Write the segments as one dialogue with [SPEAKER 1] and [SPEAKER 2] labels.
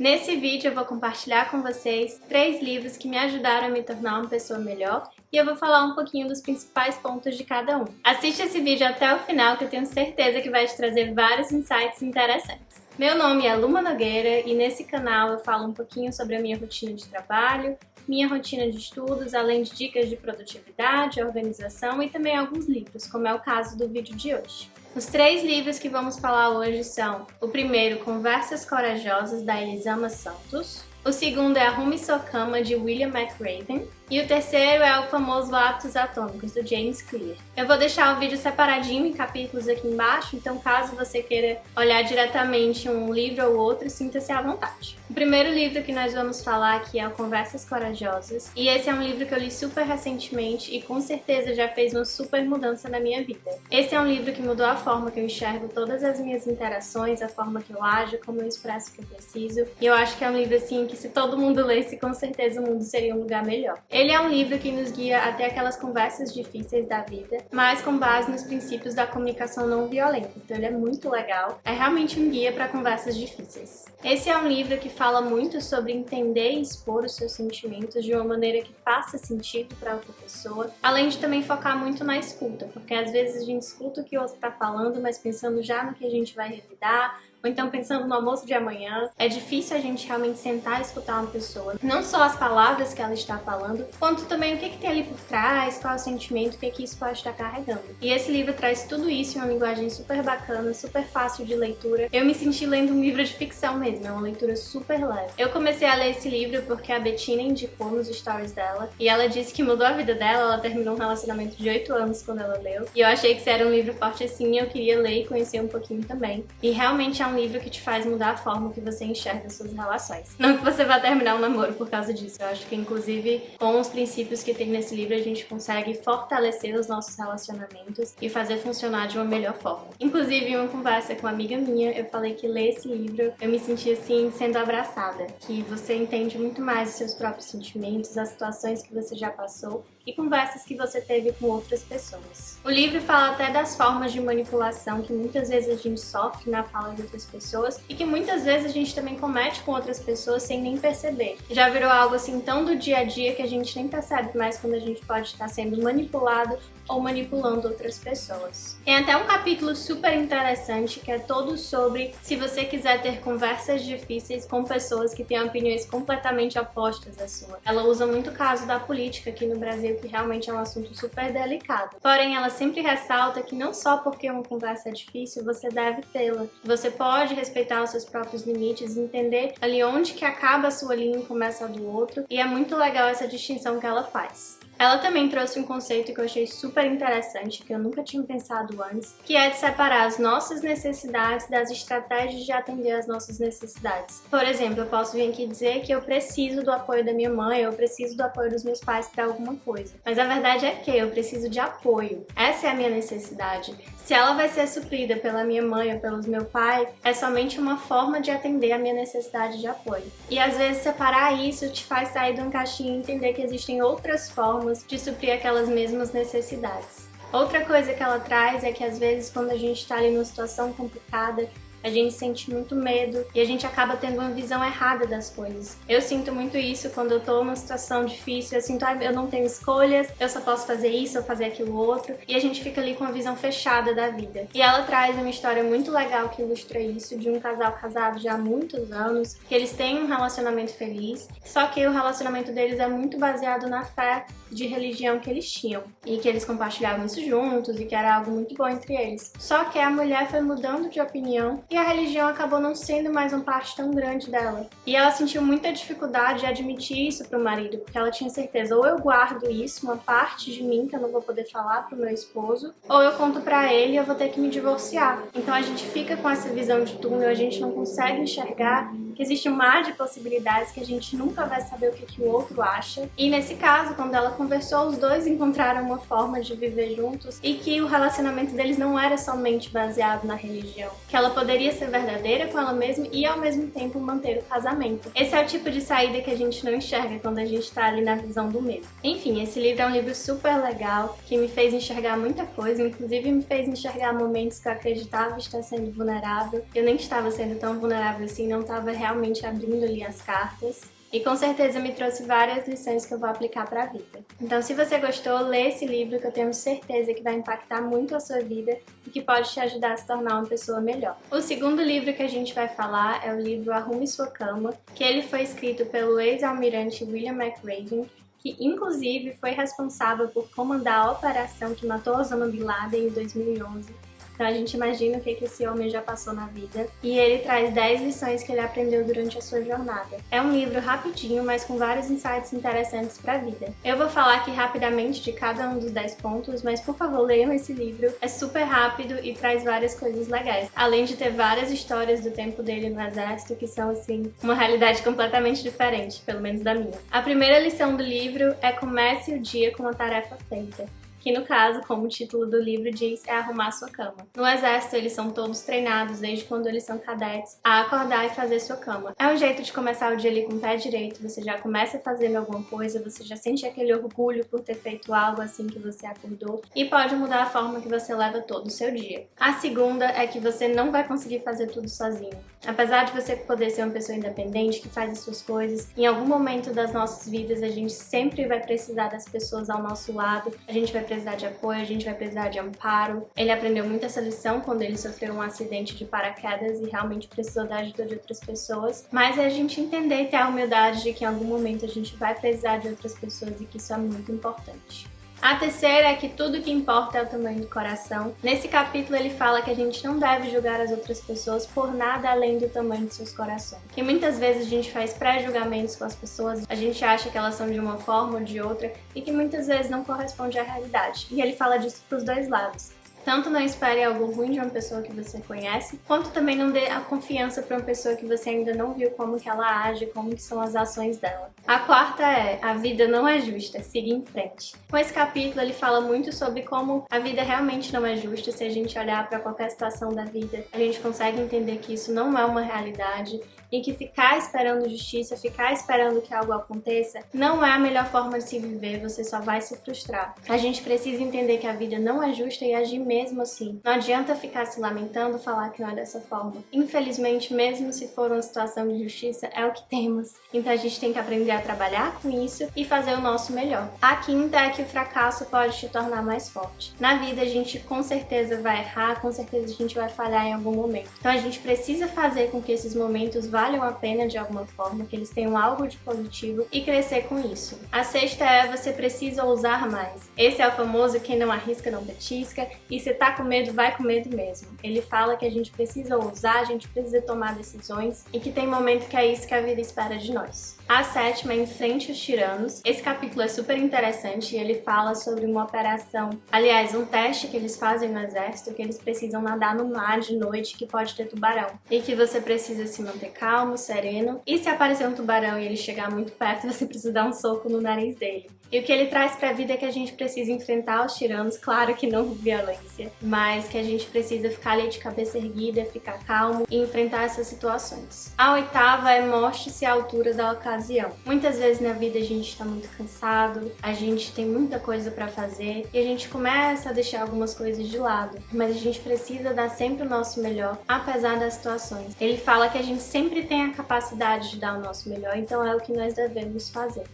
[SPEAKER 1] Nesse vídeo eu vou compartilhar com vocês 3 livros que me ajudaram a me tornar uma pessoa melhor e eu vou falar um pouquinho dos principais pontos de cada um. Assiste esse vídeo até o final que eu tenho certeza que vai te trazer vários insights interessantes. Meu nome é Luma Nogueira e nesse canal eu falo um pouquinho sobre a minha rotina de trabalho, minha rotina de estudos, além de dicas de produtividade, organização e também alguns livros, como é o caso do vídeo de hoje. Os 3 livros que vamos falar hoje são o primeiro, Conversas Corajosas, da Elisama Santos. O segundo é Arrume Sua Cama, de William McRaven. E o terceiro é o famoso Hábitos Atômicos, do James Clear. Eu vou deixar o vídeo separadinho em capítulos aqui embaixo, então caso você queira olhar diretamente um livro ou outro, sinta-se à vontade. O primeiro livro que nós vamos falar aqui é o Conversas Corajosas, e esse é um livro que eu li super recentemente e com certeza já fez uma super mudança na minha vida. Esse é um livro que mudou a forma que eu enxergo todas as minhas interações, a forma que eu ajo, como eu expresso o que eu preciso, e eu acho que é um livro assim que se todo mundo lesse, com certeza o mundo seria um lugar melhor. Ele é um livro que nos guia até aquelas conversas difíceis da vida, mas com base nos princípios da comunicação não violenta, então ele é muito legal, é realmente um guia para conversas difíceis. Esse é um livro que fala muito sobre entender e expor os seus sentimentos de uma maneira que faça sentido para outra pessoa, além de também focar muito na escuta, porque às vezes a gente escuta o que o outro está falando, mas pensando já no que a gente vai revidar, ou então pensando no almoço de amanhã. É difícil a gente realmente sentar e escutar uma pessoa, não só as palavras que ela está falando, quanto também o que tem ali por trás, qual é o sentimento, o que isso pode estar carregando. E esse livro traz tudo isso em uma linguagem super bacana, super fácil de leitura. Eu me senti lendo um livro de ficção mesmo, é uma leitura super leve. Eu comecei a ler esse livro porque a Bettina indicou nos stories dela, e ela disse que mudou a vida dela, ela terminou um relacionamento de 8 anos quando ela leu, e eu achei que esse era um livro forte assim, e eu queria ler e conhecer um pouquinho também. E realmente é um livro que te faz mudar a forma que você enxerga as suas relações. Não que você vá terminar um namoro por causa disso, eu acho que inclusive com os princípios que tem nesse livro a gente consegue fortalecer os nossos relacionamentos e fazer funcionar de uma melhor forma. Inclusive em uma conversa com uma amiga minha, eu falei que ler esse livro eu me senti assim sendo abraçada, que você entende muito mais os seus próprios sentimentos, as situações que você já passou e conversas que você teve com outras pessoas. O livro fala até das formas de manipulação que muitas vezes a gente sofre na fala de outras pessoas e que muitas vezes a gente também comete com outras pessoas sem nem perceber. Já virou algo assim tão do dia a dia que a gente nem percebe mais quando a gente pode estar sendo manipulado ou manipulando outras pessoas. Tem até um capítulo super interessante que é todo sobre se você quiser ter conversas difíceis com pessoas que têm opiniões completamente opostas à sua. Ela usa muito o caso da política aqui no Brasil, que realmente é um assunto super delicado. Porém, ela sempre ressalta que não só porque uma conversa é difícil, você deve tê-la. Você pode respeitar os seus próprios limites, entender ali onde que acaba a sua linha e começa a do outro, e é muito legal essa distinção que ela faz. Ela também trouxe um conceito que eu achei super interessante, que eu nunca tinha pensado antes, que é de separar as nossas necessidades das estratégias de atender às nossas necessidades. Por exemplo, eu posso vir aqui dizer que eu preciso do apoio da minha mãe, eu preciso do apoio dos meus pais para alguma coisa. Mas a verdade é que eu preciso de apoio. Essa é a minha necessidade. Se ela vai ser suprida pela minha mãe ou pelo meu pai, é somente uma forma de atender a minha necessidade de apoio. E às vezes separar isso te faz sair de um caixinho e entender que existem outras formas de suprir aquelas mesmas necessidades. Outra coisa que ela traz é que às vezes quando a gente está ali numa situação complicada, a gente sente muito medo e a gente acaba tendo uma visão errada das coisas. Eu sinto muito isso quando eu tô numa situação difícil, eu sinto, eu não tenho escolhas, eu só posso fazer isso ou fazer aquilo outro, e a gente fica ali com uma visão fechada da vida. E ela traz uma história muito legal que ilustra isso, de um casal casado já há muitos anos, que eles têm um relacionamento feliz, só que o relacionamento deles é muito baseado na fé de religião que eles tinham, e que eles compartilhavam isso juntos, e que era algo muito bom entre eles. Só que a mulher foi mudando de opinião, e a religião acabou não sendo mais uma parte tão grande dela. E ela sentiu muita dificuldade de admitir isso pro marido, porque ela tinha certeza, ou eu guardo isso, uma parte de mim que eu não vou poder falar pro meu esposo, ou eu conto pra ele e eu vou ter que me divorciar. Então a gente fica com essa visão de túnel, a gente não consegue enxergar que existe um mar de possibilidades que a gente nunca vai saber o que o outro acha. E nesse caso, quando ela conversou, os dois encontraram uma forma de viver juntos e que o relacionamento deles não era somente baseado na religião, que ela poderia deveria ser verdadeira com ela mesma e ao mesmo tempo manter o casamento. Esse é o tipo de saída que a gente não enxerga quando a gente tá ali na visão do medo. Enfim, esse livro é um livro super legal, que me fez enxergar muita coisa, inclusive me fez enxergar momentos que eu acreditava estar sendo vulnerável. Eu nem estava sendo tão vulnerável assim, não estava realmente abrindo ali as cartas. E com certeza me trouxe várias lições que eu vou aplicar para a vida. Então, se você gostou, lê esse livro que eu tenho certeza que vai impactar muito a sua vida e que pode te ajudar a se tornar uma pessoa melhor. O segundo livro que a gente vai falar é o livro Arrume Sua Cama, que ele foi escrito pelo ex-almirante William McRaven, que inclusive foi responsável por comandar a operação que matou Osama Bin Laden em 2011. Então a gente imagina o que esse homem já passou na vida. E ele traz 10 lições que ele aprendeu durante a sua jornada. É um livro rapidinho, mas com vários insights interessantes para a vida. Eu vou falar aqui rapidamente de cada um dos 10 pontos, mas por favor leiam esse livro. É super rápido e traz várias coisas legais. Além de ter várias histórias do tempo dele no exército que são, assim, uma realidade completamente diferente, pelo menos da minha. A primeira lição do livro é comece o dia com uma tarefa feita, que no caso, como o título do livro diz, é arrumar sua cama. No exército, eles são todos treinados, desde quando eles são cadetes, a acordar e fazer sua cama. É um jeito de começar o dia ali com o pé direito, você já começa fazendo alguma coisa, você já sente aquele orgulho por ter feito algo assim que você acordou, e pode mudar a forma que você leva todo o seu dia. A segunda é que você não vai conseguir fazer tudo sozinho. Apesar de você poder ser uma pessoa independente, que faz as suas coisas, em algum momento das nossas vidas a gente sempre vai precisar das pessoas ao nosso lado, a gente vai precisar de apoio, a gente vai precisar de amparo. Ele aprendeu muito essa lição quando ele sofreu um acidente de paraquedas e realmente precisou da ajuda de outras pessoas, mas é a gente entender e ter a humildade de que em algum momento a gente vai precisar de outras pessoas e que isso é muito importante. A terceira é que tudo que importa é o tamanho do coração. Nesse capítulo ele fala que a gente não deve julgar as outras pessoas por nada além do tamanho de seus corações. E muitas vezes a gente faz pré-julgamentos com as pessoas, a gente acha que elas são de uma forma ou de outra e que muitas vezes não corresponde à realidade. E ele fala disso pros dois lados. Tanto não espere algo ruim de uma pessoa que você conhece, quanto também não dê a confiança para uma pessoa que você ainda não viu como que ela age, como que são as ações dela. A quarta é, a vida não é justa, siga em frente. Com esse capítulo ele fala muito sobre como a vida realmente não é justa. Se a gente olhar para qualquer situação da vida, a gente consegue entender que isso não é uma realidade e que ficar esperando justiça, ficar esperando que algo aconteça, não é a melhor forma de se viver, você só vai se frustrar. A gente precisa entender que a vida não é justa e agir mesmo assim. Não adianta ficar se lamentando, falar que não é dessa forma. Infelizmente, mesmo se for uma situação de justiça, é o que temos. Então a gente tem que aprender a trabalhar com isso e fazer o nosso melhor. A quinta é que o fracasso pode te tornar mais forte. Na vida a gente com certeza vai errar, com certeza a gente vai falhar em algum momento. Então a gente precisa fazer com que esses momentos valham a pena de alguma forma, que eles tenham algo de positivo e crescer com isso. A sexta é você precisa ousar mais. Esse é o famoso quem não arrisca não petisca, e se tá com medo, vai com medo mesmo. Ele fala que a gente precisa ousar, a gente precisa tomar decisões e que tem momento que é isso que a vida espera de nós. A sétima é Enfrente os Tiranos. Esse capítulo é super interessante e ele fala sobre uma operação, aliás, um teste que eles fazem no exército, que eles precisam nadar no mar de noite que pode ter tubarão e que você precisa se manter calmo, sereno, e se aparecer um tubarão e ele chegar muito perto, você precisa dar um soco no nariz dele. E o que ele traz pra vida é que a gente precisa enfrentar os tiranos, claro que não com violência, mas que a gente precisa ficar ali de cabeça erguida, ficar calmo e enfrentar essas situações. A oitava é mostre-se à altura da ocasião. Muitas vezes na vida a gente tá muito cansado, a gente tem muita coisa pra fazer e a gente começa a deixar algumas coisas de lado, mas a gente precisa dar sempre o nosso melhor, apesar das situações. Ele fala que a gente sempre tem a capacidade de dar o nosso melhor, então é o que nós devemos fazer.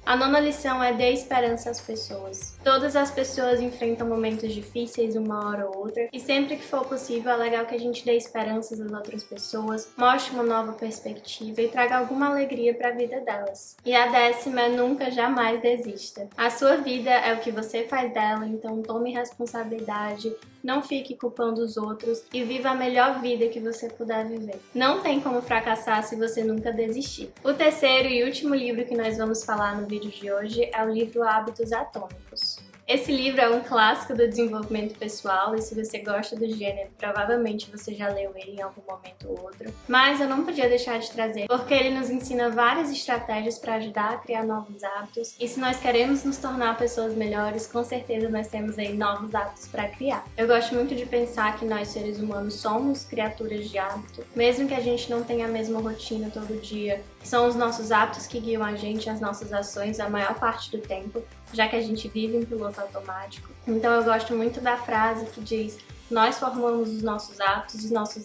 [SPEAKER 1] A nona lição é dê esperança às pessoas. Todas as pessoas enfrentam momentos difíceis uma hora ou outra e sempre que for possível é legal que a gente dê esperanças às outras pessoas, mostre uma nova perspectiva e traga alguma alegria para a vida delas. E a décima é nunca jamais desista. A sua vida é o que você faz dela, então tome responsabilidade, não fique culpando os outros e viva a melhor vida que você puder viver. Não tem como fracassar se você nunca desistir. O terceiro e último livro que nós vamos falar no vídeo de hoje é o livro Hábitos Atômicos. Esse livro é um clássico do desenvolvimento pessoal e se você gosta do gênero, provavelmente você já leu ele em algum momento ou outro. Mas eu não podia deixar de trazer, porque ele nos ensina várias estratégias para ajudar a criar novos hábitos. E se nós queremos nos tornar pessoas melhores, com certeza nós temos aí novos hábitos para criar. Eu gosto muito de pensar que nós seres humanos somos criaturas de hábito, mesmo que a gente não tenha a mesma rotina todo dia. São os nossos hábitos que guiam a gente, as nossas ações, a maior parte do tempo, já que a gente vive em piloto automático. Então eu gosto muito da frase que diz: nós formamos os nossos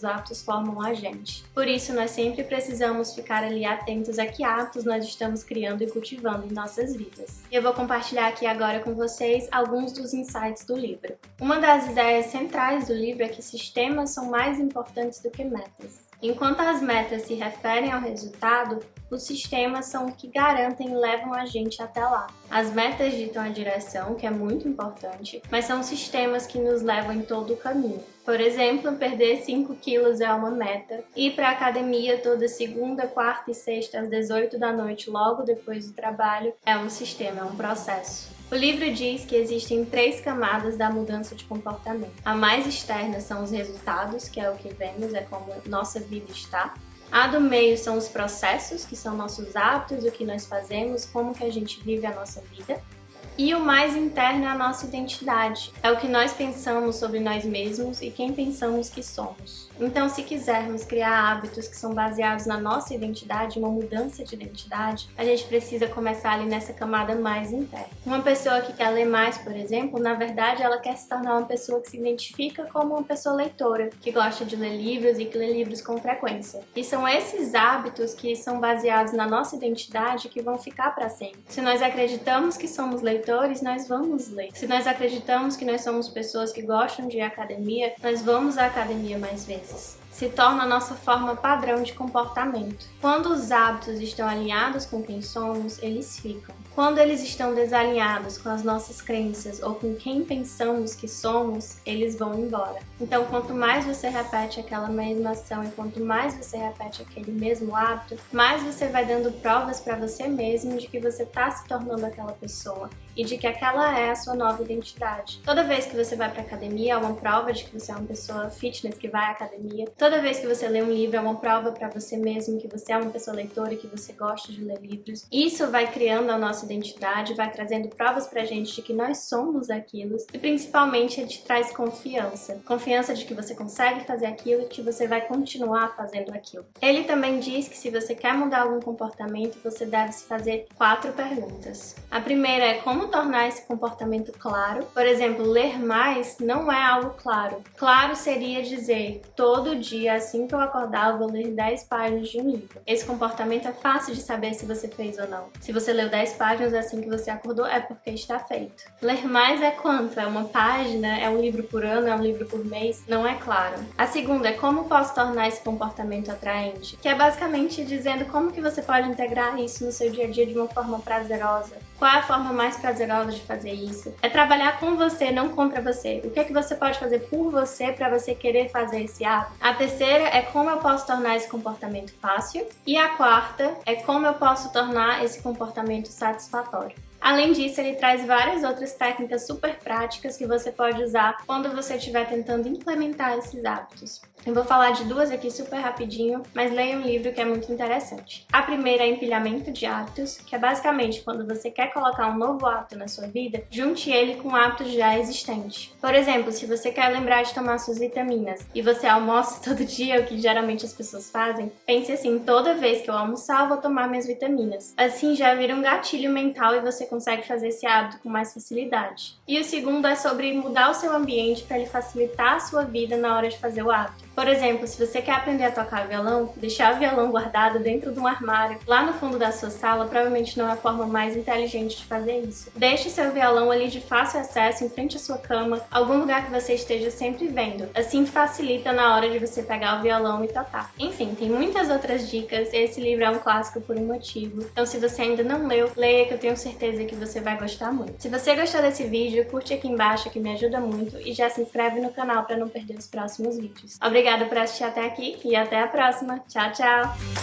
[SPEAKER 1] hábitos formam a gente. Por isso, nós sempre precisamos ficar ali atentos a que hábitos nós estamos criando e cultivando em nossas vidas. E eu vou compartilhar aqui agora com vocês alguns dos insights do livro. Uma das ideias centrais do livro é que sistemas são mais importantes do que metas. Enquanto as metas se referem ao resultado, os sistemas são o que garantem e levam a gente até lá. As metas ditam a direção, que é muito importante, mas são sistemas que nos levam em todo o caminho. Por exemplo, perder 5 quilos é uma meta, ir para a academia toda segunda, quarta e sexta às 18 da noite, logo depois do trabalho, é um sistema, é um processo. O livro diz que existem 3 camadas da mudança de comportamento. A mais externa são os resultados, que é o que vemos, é como nossa vida está. A do meio são os processos, que são nossos hábitos, o que nós fazemos, como que a gente vive a nossa vida. E o mais interno é a nossa identidade. É o que nós pensamos sobre nós mesmos e quem pensamos que somos. Então, se quisermos criar hábitos que são baseados na nossa identidade, uma mudança de identidade, a gente precisa começar ali nessa camada mais interna. Uma pessoa que quer ler mais, por exemplo, na verdade ela quer se tornar uma pessoa que se identifica como uma pessoa leitora, que gosta de ler livros e que lê livros com frequência. E são esses hábitos que são baseados na nossa identidade que vão ficar para sempre. Se nós acreditamos que somos leitores, nós vamos ler. Se nós acreditamos que nós somos pessoas que gostam de ir à academia, nós vamos à academia mais vezes. Se torna a nossa forma padrão de comportamento. Quando os hábitos estão alinhados com quem somos, eles ficam. Quando eles estão desalinhados com as nossas crenças ou com quem pensamos que somos, eles vão embora. Então, quanto mais você repete aquela mesma ação e quanto mais você repete aquele mesmo hábito, mais você vai dando provas para você mesmo de que você está se tornando aquela pessoa e de que aquela é a sua nova identidade. Toda vez que você vai para academia, é uma prova de que você é uma pessoa fitness que vai à academia. Toda vez que você lê um livro, é uma prova para você mesmo que você é uma pessoa leitora e que você gosta de ler livros. Isso vai criando a nossa identidade, vai trazendo provas pra gente de que nós somos aquilo e principalmente ele te traz confiança. Confiança de que você consegue fazer aquilo e que você vai continuar fazendo aquilo. Ele também diz que se você quer mudar algum comportamento, você deve se fazer 4 perguntas. A primeira é como tornar esse comportamento claro. Por exemplo, ler mais não é algo claro. Claro seria dizer, todo dia, assim que eu acordar, eu vou ler 10 páginas de um livro. Esse comportamento é fácil de saber se você fez ou não. Se você leu 10 páginas assim que você acordou, é porque está feito. Ler mais é quanto? É uma página? É um livro por ano? É um livro por mês? Não é claro. A segunda é como posso tornar esse comportamento atraente? Que é basicamente dizendo como que você pode integrar isso no seu dia a dia de uma forma prazerosa. Qual é a forma mais prazerosa de fazer isso? É trabalhar com você, não contra você. O que é que você pode fazer por você para você querer fazer esse hábito? A terceira é como eu posso tornar esse comportamento fácil. E a quarta é como eu posso tornar esse comportamento satisfatório. Além disso, ele traz várias outras técnicas super práticas que você pode usar quando você estiver tentando implementar esses hábitos. Eu vou falar de 2 aqui super rapidinho, mas leia um livro que é muito interessante. A primeira é empilhamento de hábitos, que é basicamente quando você quer colocar um novo hábito na sua vida, junte ele com um hábito já existente. Por exemplo, se você quer lembrar de tomar suas vitaminas e você almoça todo dia, o que geralmente as pessoas fazem, pense assim, toda vez que eu almoçar eu vou tomar minhas vitaminas. Assim já vira um gatilho mental e você consegue fazer esse hábito com mais facilidade. E o segundo é sobre mudar o seu ambiente para ele facilitar a sua vida na hora de fazer o hábito. Por exemplo, se você quer aprender a tocar violão, deixar o violão guardado dentro de um armário, lá no fundo da sua sala, provavelmente não é a forma mais inteligente de fazer isso. Deixe seu violão ali de fácil acesso, em frente à sua cama, algum lugar que você esteja sempre vendo. Assim facilita na hora de você pegar o violão e tocar. Enfim, tem muitas outras dicas, esse livro é um clássico por um motivo. Então se você ainda não leu, leia que eu tenho certeza que você vai gostar muito. Se você gostou desse vídeo, curte aqui embaixo que me ajuda muito e já se inscreve no canal para não perder os próximos vídeos. Obrigada por assistir até aqui e até a próxima. Tchau, tchau!